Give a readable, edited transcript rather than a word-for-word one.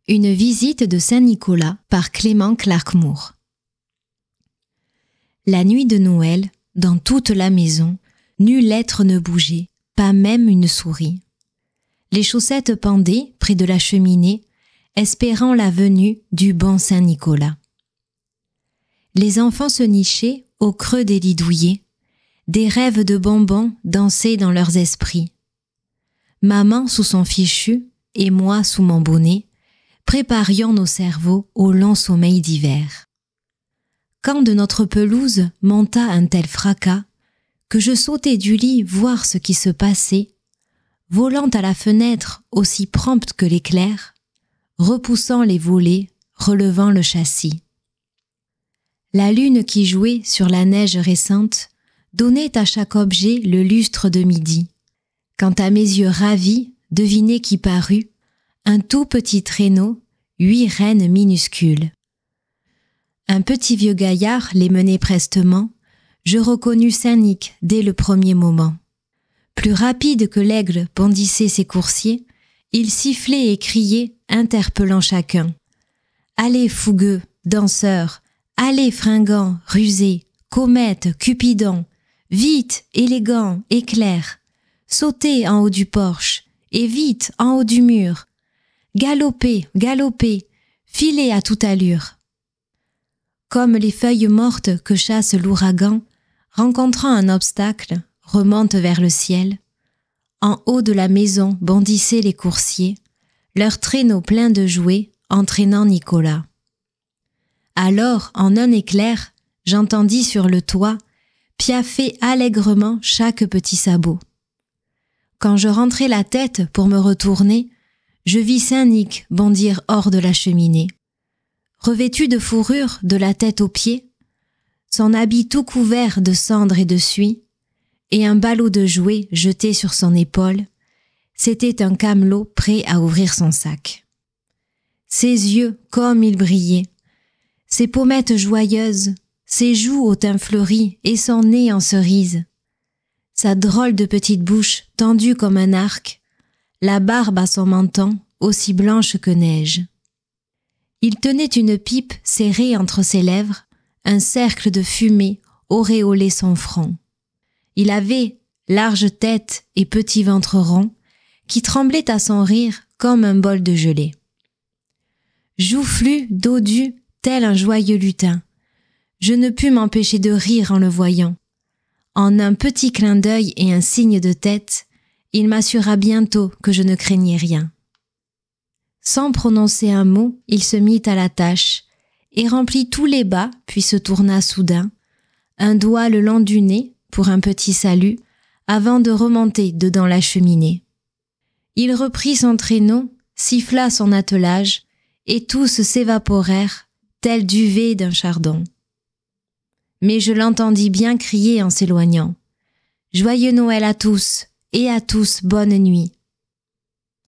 Une visite de Saint-Nicolas par Clément Clark Moore. La nuit de Noël, dans toute la maison, nul être ne bougeait, pas même une souris. Les chaussettes pendaient près de la cheminée, espérant la venue du bon Saint-Nicolas. Les enfants se nichaient au creux des lits douillets, des rêves de bonbons dansaient dans leurs esprits. Maman sous son fichu et moi sous mon bonnet, préparions nos cerveaux au long sommeil d'hiver. Quand de notre pelouse monta un tel fracas, que je sautai du lit voir ce qui se passait, volant à la fenêtre aussi prompte que l'éclair, repoussant les volets, relevant le châssis. La lune qui jouait sur la neige récente donnait à chaque objet le lustre de midi, quand à mes yeux ravis, devinez qui parut, un tout petit traîneau, 8 rennes minuscules. Un petit vieux gaillard les menait prestement, je reconnus Saint-Nic dès le premier moment. Plus rapide que l'aigle bondissaient ses coursiers, il sifflait et criait, interpellant chacun. Allez fougueux, danseurs, allez fringants, rusés, comètes, cupidons, vite, élégants, éclairs, sautez en haut du porche, et vite en haut du mur, galopez, galopez, filez à toute allure. Comme les feuilles mortes que chasse l'ouragan, rencontrant un obstacle, remontent vers le ciel, en haut de la maison bondissaient les coursiers, leurs traîneaux pleins de jouets entraînant Nicolas. Alors, en un éclair, j'entendis sur le toit piaffer allègrement chaque petit sabot. Quand je rentrai la tête pour me retourner, je vis Saint-Nic bondir hors de la cheminée. Revêtu de fourrure de la tête aux pieds, son habit tout couvert de cendres et de suie, et un ballot de jouets jeté sur son épaule, c'était un camelot prêt à ouvrir son sac. Ses yeux, comme ils brillaient, ses pommettes joyeuses, ses joues au teint fleuri et son nez en cerise, sa drôle de petite bouche tendue comme un arc, la barbe à son menton aussi blanche que neige. Il tenait une pipe serrée entre ses lèvres, un cercle de fumée auréolait son front. Il avait large tête et petit ventre rond, qui tremblait à son rire comme un bol de gelée. Joufflu, dodu, tel un joyeux lutin, je ne pus m'empêcher de rire en le voyant. En un petit clin d'œil et un signe de tête, il m'assura bientôt que je ne craignais rien. Sans prononcer un mot, il se mit à la tâche et remplit tous les bas, puis se tourna soudain, un doigt le long du nez pour un petit salut, avant de remonter dedans la cheminée. Il reprit son traîneau, siffla son attelage, et tous s'évaporèrent, tel duvet d'un chardon. Mais je l'entendis bien crier en s'éloignant. « Joyeux Noël à tous, et à tous bonne nuit.